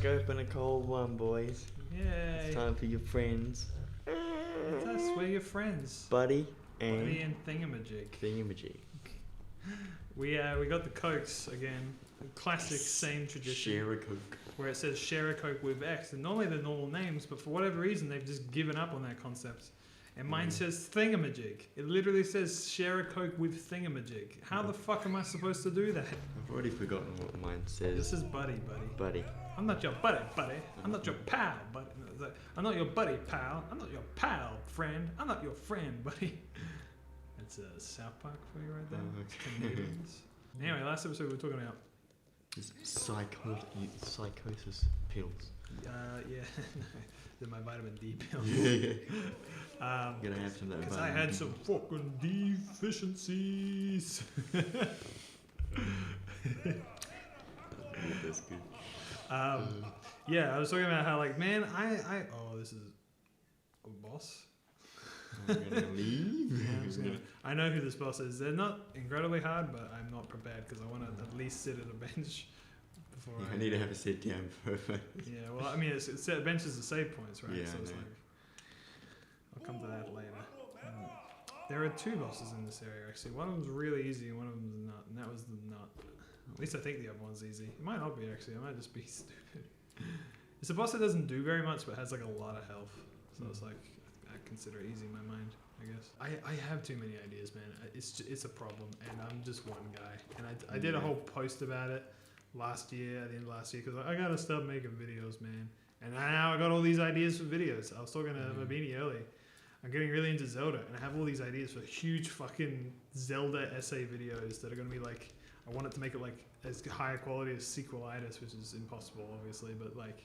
open a cold one, boys. Yay. It's time for your friends. It's us, we're your friends. Buddy Buddy and and Thingamajig. Thingamajig. We got the Cokes again. Classic, same tradition. Share a Coke. Where it says share a Coke with X. And normally they're normal names, but for whatever reason they've just given up on that concept. And mine says Thingamajig. It literally says share a Coke with Thingamajig. How the fuck am I supposed to do that? I've already forgotten what mine says. This is buddy. Buddy. I'm not your buddy. I'm not your pal, buddy. I'm not your buddy, pal. I'm not your pal, friend. I'm not your friend, buddy. That's a South Park for you right there. Canadians. Anyway, last episode we were talking about psychosis pills. Yeah, they're my vitamin D pills. Yeah. Gonna have some of that. Because I had some fucking deficiencies. That's good. Yeah, I was talking about how like, man, oh, this is a boss. I'm gonna leave. Yeah, I know who this boss is. They're not incredibly hard, but I'm not prepared because I want to at least sit at a bench before I need to have a sit down first. Yeah, well, I mean, benches are save points, right? Yeah, so it's I know. like, I'll come to that later. There are two bosses in this area, actually. One of them's really easy and one of them's not, and that was the nut. At least I think the other one's easy. It might not be, actually. I might just be stupid. It's a boss that doesn't do very much, but has like a lot of health. So it's like, I consider it easy in my mind, I guess. I have too many ideas, man. It's a problem, and I'm just one guy. And I did a whole post about it last year, at the end of last year, because I gotta stop making videos, man. And now I got all these ideas for videos. I was talking to Mabini earlier. I'm getting really into Zelda, and I have all these ideas for huge fucking Zelda essay videos that are gonna be like, I want it to make it like as high quality as sequelitis, which is impossible, obviously, but like,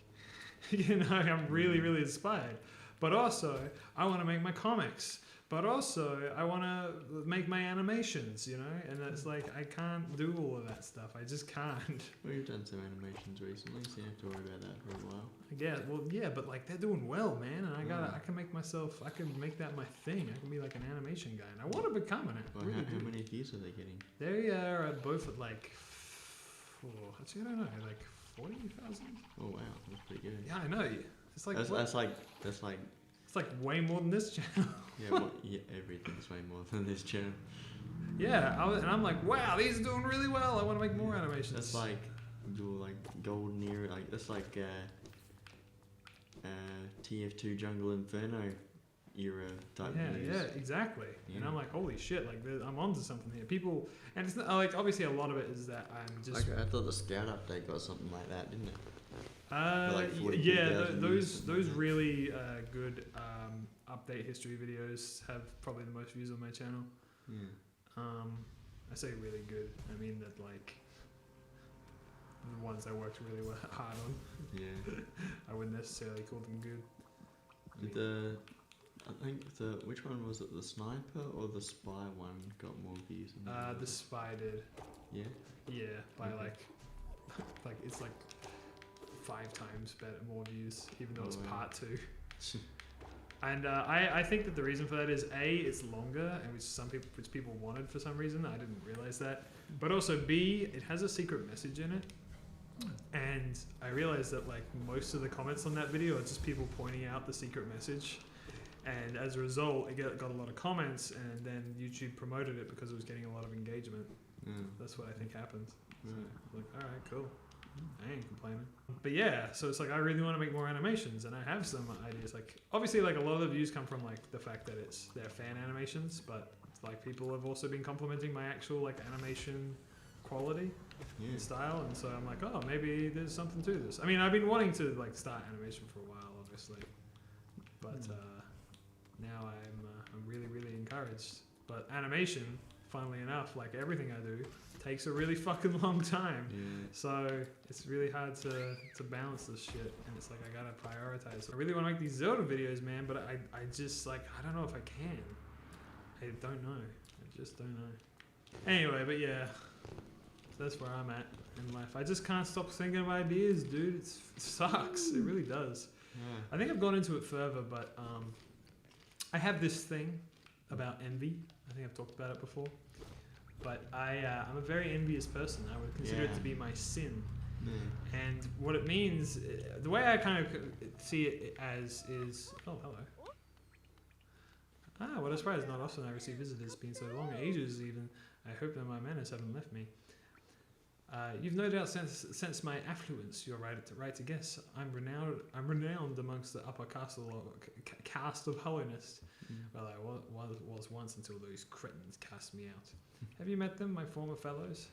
you know, I'm really, really inspired. But also, I want to make my comics. But also, I want to make my animations, you know? And it's like, I can't do all of that stuff. I just can't. Well, you've done some animations recently, so you have to worry about that for a while. Yeah, but like, they're doing well, man. And I can make that my thing. I can be like an animation guy. And I want to become an Well, really how many views are they getting? They are both at like, actually, I don't know, like 40,000? Oh, wow, that's pretty good. Yeah, I know. It's like, That's like it's like way more than this channel. yeah, everything's way more than this channel. Yeah, I'm like, wow, these are doing really well. I want to make more animations. That's like your like golden era, like that's like TF2 Jungle Inferno era type. Yeah, exactly. Yeah. And I'm like, holy shit, like I'm onto something here. People, and it's not, like obviously a lot of it is that I'm just. I thought the Scout update got something like that, didn't it? Like those really good update history videos have probably the most views on my channel. Yeah. I say really good. I mean that like the ones I worked really hard on. Yeah. I wouldn't necessarily call them good. I think which one was it? The sniper or the spy one got more views? The spy did. Yeah. Yeah, by Okay. like it's like 5 times better, more views, even though it's wow. part 2. And I think that the reason for that is A, it's longer, and which people wanted for some reason. I didn't realize that. But also B, it has a secret message in it. And I realized that like most of the comments on that video are just people pointing out the secret message. And as a result, it got a lot of comments, and then YouTube promoted it because it was getting a lot of engagement. That's what I think happened. So, like, all right, cool. I ain't complaining. But yeah, so it's like I really want to make more animations, and I have some ideas. Like obviously, like a lot of the views come from like the fact that they're fan animations, but like people have also been complimenting my actual like animation quality and style, and so I'm like, oh, maybe there's something to this. I mean, I've been wanting to like start animation for a while, obviously, but now I'm really, really encouraged. But animation, funnily enough, like everything I do, takes a really fucking long time. Yeah. So it's really hard to balance this shit, and it's like I gotta prioritize. I really want to make these Zelda videos, man, but I just like I don't know if I can. I don't know. I just don't know. Anyway, but yeah, so that's where I'm at in life. I just can't stop thinking of ideas, dude. It sucks. It really does. Yeah. I think I've gone into it further, but I have this thing about envy. I think I've talked about it before. But I'm a very envious person. I would consider it to be my sin. Yeah. And what it means, the way I kind of see it as is, oh, hello. Ah, what a surprise. Not often I receive visitors. It's been so long, ages even. I hope that my manners haven't left me. You've no doubt sensed my affluence. You're right to guess. I'm renowned amongst the upper caste of hollowness. Well, I was once until those cretins cast me out. Have you met them, my former fellows?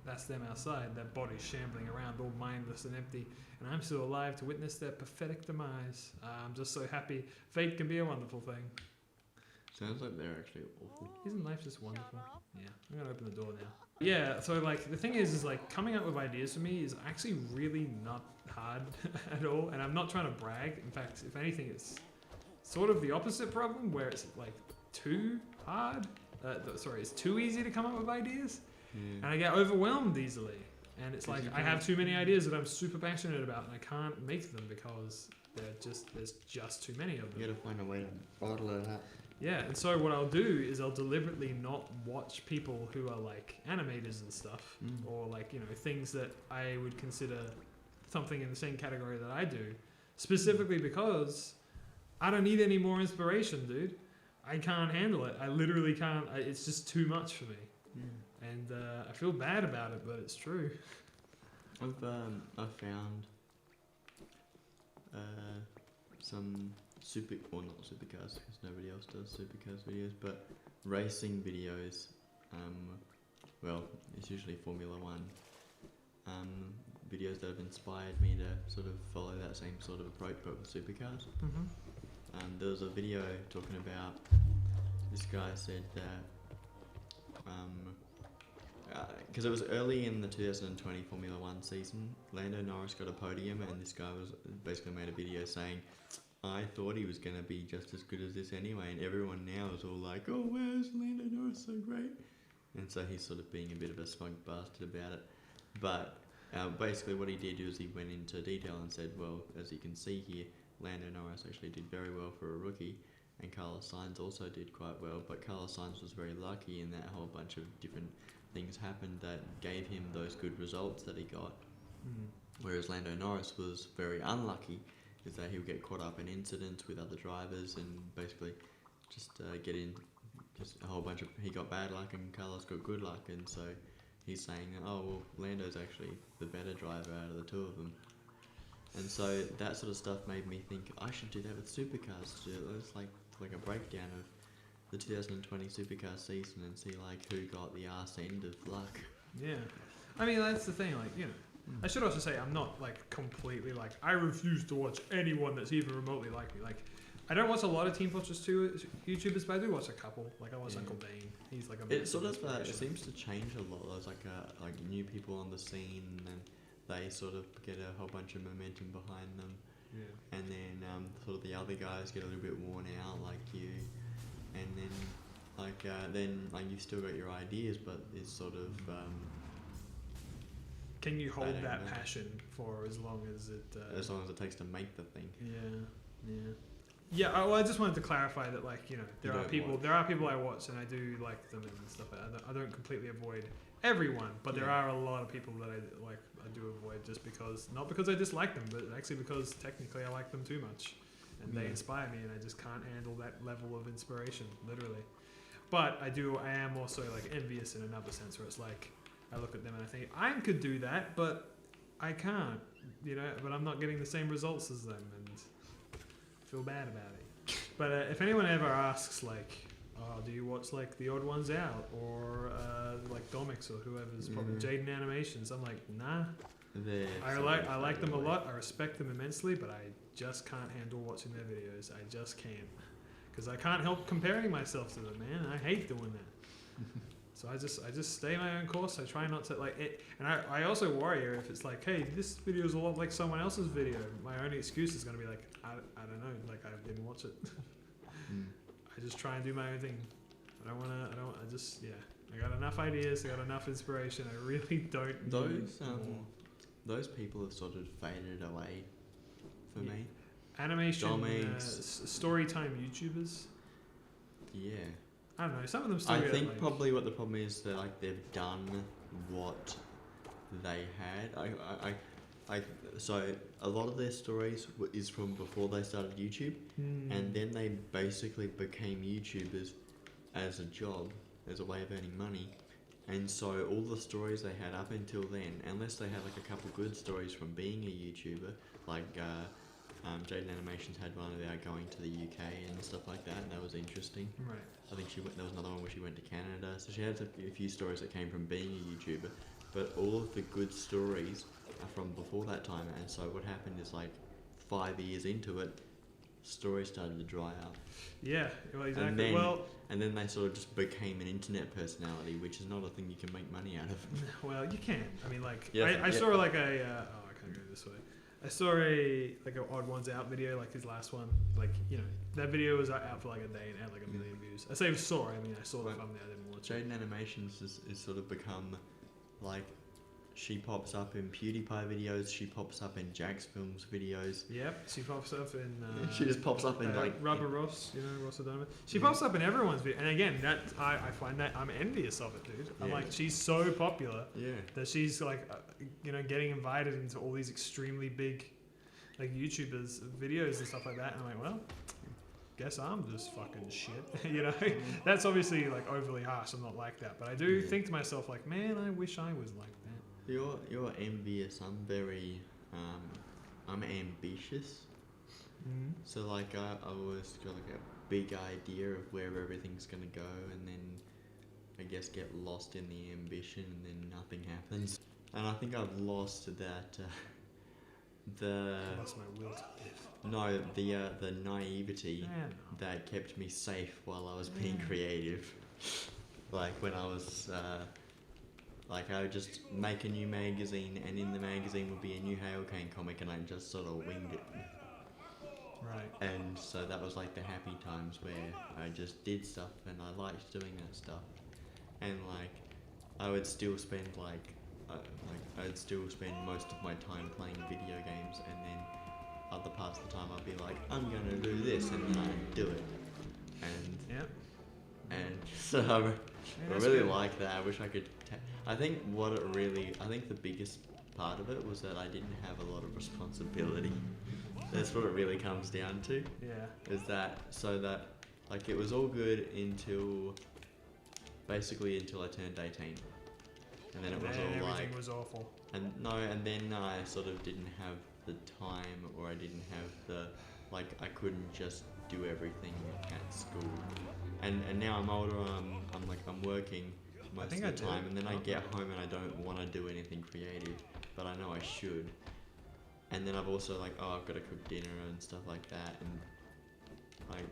That's them outside, their bodies shambling around, all mindless and empty, and I'm still alive to witness their pathetic demise. I'm just so happy. Fate can be a wonderful thing. Sounds like they're actually awful. Isn't life just wonderful? Yeah, I'm gonna open the door now. Yeah, so like the thing is like coming up with ideas for me is actually really not hard at all, and I'm not trying to brag. In fact, if anything, it's sort of the opposite problem where it's like too hard. It's too easy to come up with ideas, and I get overwhelmed easily. And it's like I have too many ideas that I'm super passionate about, and I can't make them because there's just too many of them. You gotta find a way to bottle it up. Yeah, and so what I'll do is I'll deliberately not watch people who are like animators and stuff, or like, you know, things that I would consider something in the same category that I do, specifically because I don't need any more inspiration, dude. I can't handle it. I literally can't. It's just too much for me, and I feel bad about it, but it's true. I've found some not supercars because nobody else does supercars videos, but racing videos. Well, it's usually Formula One. Videos that have inspired me to sort of follow that same sort of approach, but with supercars. There was a video talking about this guy said that because it was early in the 2020 Formula One season, Lando Norris got a podium, and this guy was basically made a video saying, I thought he was going to be just as good as this anyway, and everyone now is all like, oh wow, is Lando Norris so great? And so he's sort of being a bit of a spunk bastard about it. But basically what he did was he went into detail and said, well, as you can see here, Lando Norris actually did very well for a rookie, and Carlos Sainz also did quite well, but Carlos Sainz was very lucky in that a whole bunch of different things happened that gave him those good results that he got. Whereas Lando Norris was very unlucky, is that he'll get caught up in incidents with other drivers and basically just get in just a whole bunch of... He got bad luck and Carlos got good luck, and so he's saying, oh, well, Lando's actually the better driver out of the two of them. And so that sort of stuff made me think I should do that with supercars. It's like a breakdown of the 2020 supercar season and see like who got the arse end of luck. Yeah, I mean that's the thing. Like, you know, I should also say I'm not like completely like I refuse to watch anyone that's even remotely like me. Like, I don't watch a lot of Team Fortress 2 YouTubers, but I do watch a couple. Like I watch Uncle Dane. He's like a... It sort of it seems to change a lot. There's like new people on the scene, and they sort of get a whole bunch of momentum behind them. Yeah. And then sort of the other guys get a little bit worn out, like you. And then you've still got your ideas, but it's sort of... can you hold that passion for as long as it... as long as it takes to make the thing. Yeah, well, I just wanted to clarify that, like, you know, there are people I watch and I do like them and stuff. I don't completely avoid everyone, but there are a lot of people that I do avoid just because, not because I dislike them, but actually because technically I like them too much, and they inspire me, and I just can't handle that level of inspiration, literally. But I am also like envious in another sense, where it's like I look at them and I think I could do that, but I can't, you know. But I'm not getting the same results as them, and feel bad about it. But if anyone ever asks, like, oh, do you watch like The Odd Ones Out or like Domix or whoever's probably Jaden Animations, I'm like, nah. I like them a lot. I respect them immensely, but I just can't handle watching their videos. I just can't, because I can't help comparing myself to them, man. I hate doing that. So I just stay my own course. I try not to like it, and I also worry if it's like, hey, this video is a lot like someone else's video. My only excuse is gonna be like, I don't know, like I didn't watch it. I just try and do my own thing. I got enough ideas. I got enough inspiration. I really don't. Those people have sort of faded away for me. Animation, story time YouTubers. Yeah. I don't know. Some of them still. I think probably what the problem is that like they've done what they had. So a lot of their stories is from before they started YouTube, and then they basically became YouTubers as a job, as a way of earning money. And so all the stories they had up until then, unless they had like a couple good stories from being a YouTuber, like Jaden Animations had one about going to the UK and stuff like that, and that was interesting. Right. I think there was another one where she went to Canada, so she had a few stories that came from being a YouTuber, but all of the good stories are from before that time. And so what happened is, like, 5 years into it, stories started to dry up. Yeah, well, exactly. And then they sort of just became an internet personality, which is not a thing you can make money out of. Well, you can. I mean, like, Yes, I saw like a. I can't go this way. I saw like an Odd Ones Out video, like his last one. Like, you know, that video was out for like a day and had like 1 million views. I say saw. I mean, I saw the thumbnail. I didn't watch it. Jaden Animations is sort of become like. She pops up in PewDiePie videos. She pops up in Jack's Films videos. Yep, she pops up in. She just pops up in like Rubber Ross, you know, Ross O'Donovan. She pops up in everyone's video, and again, that I find that I'm envious of it, dude. I'm like, she's so popular that she's like, you know, getting invited into all these extremely big, like YouTubers videos and stuff like that. And I'm like, well, guess I'm just fucking shit, you know. That's obviously like overly harsh. I'm not like that, but I do think to myself, like, man, I wish I was like that. You're envious. I'm very, I'm ambitious. So like I always got like a big idea of where everything's gonna go, and then I guess get lost in the ambition, and then nothing happens. And I think I've lost that. I lost my will to live. No, the naivety that kept me safe while I was being creative. Like when I was. Like I would just make a new magazine, and in the magazine would be a new Hailcane comic, and I just sort of winged it. Right. And so that was like the happy times where I just did stuff, and I liked doing that stuff. And like I would still spend I'd still spend most of my time playing video games, and then other parts of the time I'd be like, I'm gonna do this, and then I'd do it. And so I really like that. I wish I could. I think the biggest part of it was that I didn't have a lot of responsibility. That's what it really comes down to. Yeah. Is that so that like it was all good until I turned 18, and then it was all like everything was awful. And then I sort of didn't have the time, or I didn't have the I couldn't just do everything at school. And now I'm older. I'm working most of the time, and then I get home and I don't want to do anything creative, but I know I should. And then I've also I've got to cook dinner and stuff like that, and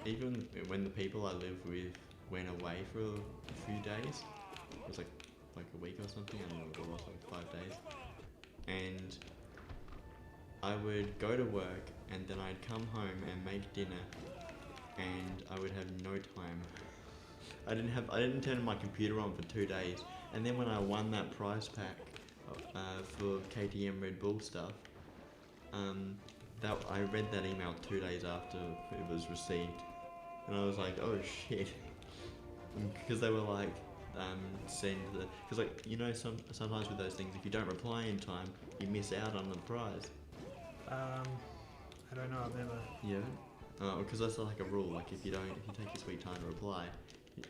even when the people I live with went away for a few days, it was like a week or something. I don't know what it was, like 5 days, and I would go to work, and then I'd come home and make dinner, and I would have no time. I didn't turn my computer on for 2 days, and then when I won that prize pack for KTM Red Bull stuff, I read that email 2 days after it was received, and I was like, oh shit, because they were like, sometimes with those things, if you don't reply in time, you miss out on the prize. I don't know. I've never. Yeah. Because that's like a rule. Like if you take your sweet time to reply,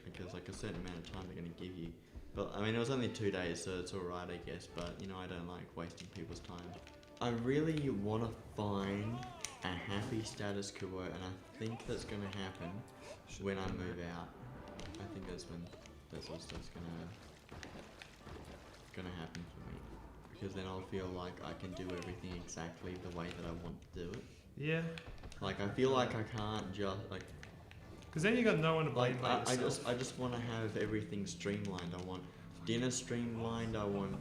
because like a certain amount of time they're going to give you. But I mean, it was only 2 days, so it's alright, I guess. But I don't like wasting people's time. I really want to find a happy status quo, and I think that's going to happen when I move out. I think that's when that sort of stuff's gonna happen for me, because then I'll feel like I can do everything exactly the way that I want to do it. Yeah. Like I feel like I can't just because then you got no one to blame. I just want to have everything streamlined. I want dinner streamlined. I want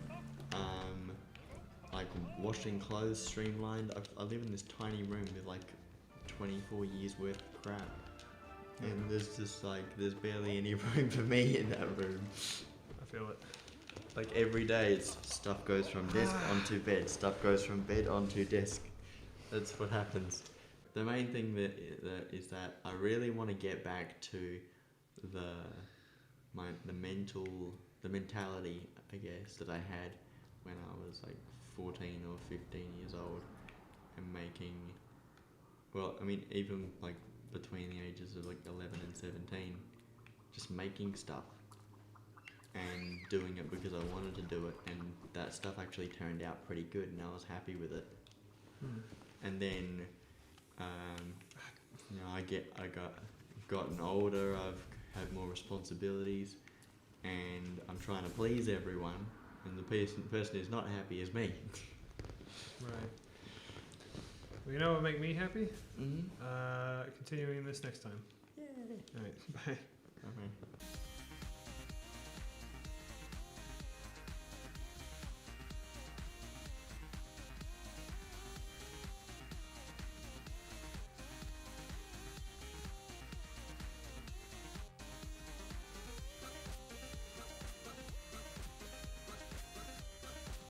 washing clothes streamlined. I live in this tiny room with 24 years worth of crap, and there's just there's barely any room for me in that room. I feel it. Every day, it's stuff goes from desk onto bed. Stuff goes from bed onto desk. That's what happens. The main thing is that I really want to get back to the mentality, I guess, that I had was like 14 or 15 years old and making, well, I mean, even like between the ages of like 11 and 17, just making stuff and doing it because I wanted to do it, and that stuff actually turned out pretty good, and I was happy with it. And then, you know, I gotten older. I've had more responsibilities, and I'm trying to please everyone, and the person who's not happy is me. Right. Well, you know what would make me happy? Mm-hmm. Continuing this next time. Yay. All right. Bye. Okay.